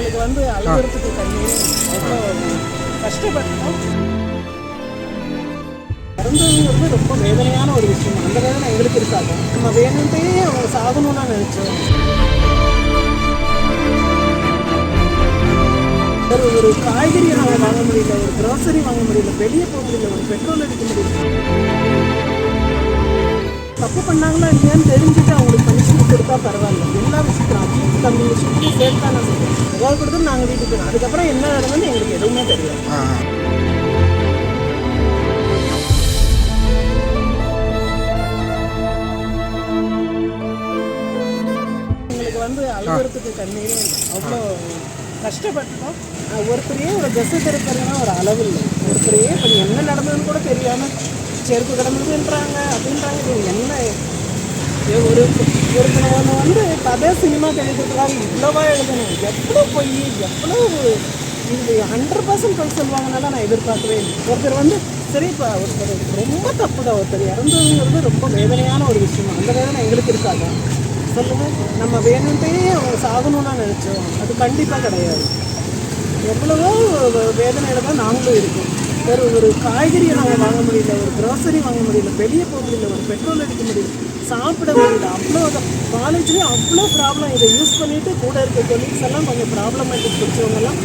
எங்களுக்கு வந்து அழுகிறதுக்கு கண்ணீர் அவ்வளோ கஷ்டப்பட்டோம். இறந்ததுங்கிறது ரொம்ப வேதனையான ஒரு விஷயம். அந்த வேதனை எங்களுக்கு இருக்காது. நம்ம வேணும்ட்டே அவங்க சாகணும்னா நினைச்சோம். ஒரு காய்கறி நாங்கள் வாங்க முடியல, ஒரு கிராசரி வாங்க முடியல, வெளியே போக முடியல, ஒரு பெட்ரோல் அடிக்க முடியல. தப்பு பண்ணாங்களா இல்லையான்னு தெரிஞ்சுட்டு அவங்களுக்கு பனிஷ்மெண்ட் கொடுத்தா பரவாயில்ல. எல்லா விஷயத்தையும் அஜித் தம்பி விஷயத்தையும் சேர்த்து தான் நான் சொல்லுவேன். புகார் கொடுத்து நாங்கள் வீட்டுக்கு போயிடும். அதுக்கப்புறம் என்ன நடந்ததுன்னு எங்களுக்கு எதுவுமே தெரியாது. எங்களுக்கு வந்து அழுகிறதுக்கு கண்ணீரே அவ்வளோ கஷ்டப்பட்டோம். ஒருத்தரையே ஒரு கெஸ்ஸு திருப்பறதுனா ஒரு அளவு இல்லை. ஒருத்தரையே இப்போ என்ன நடந்ததுன்னு கூட தெரியாமல் செருப்பு கிடந்ததுன்றாங்க அப்படின்றாங்க. இது என்ன ஒருத்தனை வந்து கதை சினிமா எழுதுறதுக்காக இவ்வளோவா எழுதணும்? எவ்வளோ பொய், எவ்வளோ இது 100% பொய் சொல்லுவாங்கனால நான் எதிர்பார்க்கவே இல்லை. ஒருத்தர் வந்து சரி, இப்போ ஒருத்தர் ரொம்ப தப்பு தான். ஒருத்தர் இறந்ததுங்கிறது ரொம்ப வேதனையான ஒரு விஷயம். அந்த வேதனை எங்களுக்கு இருக்காது. சொல்லுங்கள், நம்ம வேணும்ட்டே அவங்க சாகணும்னா நினச்சோம். அது கண்டிப்பாக கிடையாது. எவ்வளவோ வேதனையில் தான் நாங்களும் இருக்கோம். ஒரு காய்கறியை நாங்கள் வாங்க முடியல, ஒரு கிராசரி வாங்க முடியல, வெளியே போக முடியல, ஒரு பெட்ரோல் அடிக்க முடியல, சாப்பிட முடியல. அவ்வளோ காலேஜ்லேயும் அவ்வளோ ப்ராப்ளம். இதை யூஸ் பண்ணிவிட்டு கூட இருக்க கொலீக்ஸ் எல்லாம் கொஞ்சம் ப்ராப்ளமேட்டிக் பிடிச்சவங்கெல்லாம்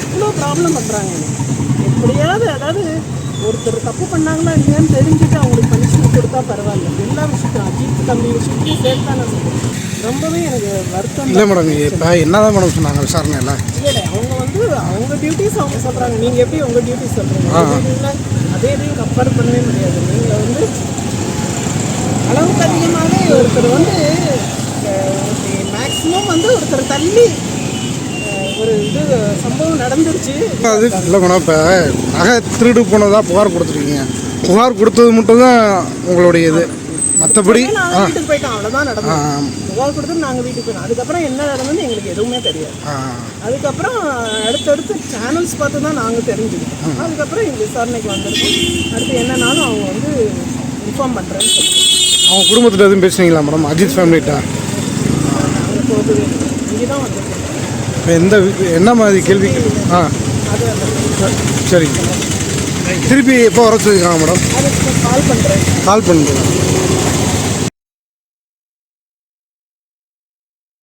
அவ்வளோ ப்ராப்ளம் பண்ணுறாங்க. எப்படியாவது அதாவது ஒருத்தர் தப்பு பண்ணாங்களா இல்லையான்னு தெரிஞ்சுட்டு அவங்களுக்கு பனிஷ்மெண்ட் கொடுத்தா பரவாயில்ல. எல்லா விஷயத்தையும் அஜித் தம்பி விஷயத்தையும் சேர்த்து தான் நான் சொல்லுவேன். ரொம்பவே எனக்கு வருத்தம் இல்லை மேடம். இப்போ என்ன தான் மேடம் சொன்னாங்க விசாரணையில்? இல்லை, அவங்க வந்து அவங்க டியூட்டிஸ் அவங்க சொல்கிறாங்க. நீங்கள் எப்படி உங்கள் டியூட்டிஸ் சொல்கிறீங்க? அதே இதையும் கம்பேர் பண்ணவே முடியாது. நீங்கள் வந்து அளவுக்கு அதிகமாகவே ஒருத்தர் வந்து மேக்ஸிமம் வந்து ஒருத்தர் தள்ளி ஒரு இது சம்பவம் நடந்துருச்சு. அது இல்லை மேடம். இப்போ நகை திருடு போனதாக புகார் கொடுத்துருக்கீங்க. புகார் கொடுத்தது மட்டும்தான் உங்களுடைய இது. மற்றபடி நாங்கள் வீட்டுக்கு போயிட்டோம், அவ்வளோதான் நடந்தது. புகார் கொடுத்து நாங்கள் வீட்டுக்கு போயிட்டோம். அதுக்கப்புறம் என்ன நடந்ததுன்னு எங்களுக்கு எதுவுமே தெரியாது. அதுக்கப்புறம் அடுத்தடுத்து சேனல்ஸ் பார்த்து தான் நாங்கள் தெரிஞ்சுக்கிட்டோம். அதுக்கப்புறம் எங்கள் விசாரணைக்கு வந்திருக்கோம். அடுத்து என்னன்னாலும் அவங்க வந்து இன்ஃபார்ம் பண்ணுறேன்னு சொல்லி. அவங்க குடும்பத்தில் எதுவும் பேசுனீங்களா மேடம்? அஜித் ஃபேமிலிட்டா நாங்கள் போகுது இங்கே தான் வந்துருக்கோம். இப்போ என்ன மாதிரி கேள்வி? அது சரிங்க. திருப்பி எப்போ வர சொல்லியிருக்காங்க மேடம்? அதுக்கு கால் பண்ணுறேன். கால் பண்ணுறேன்.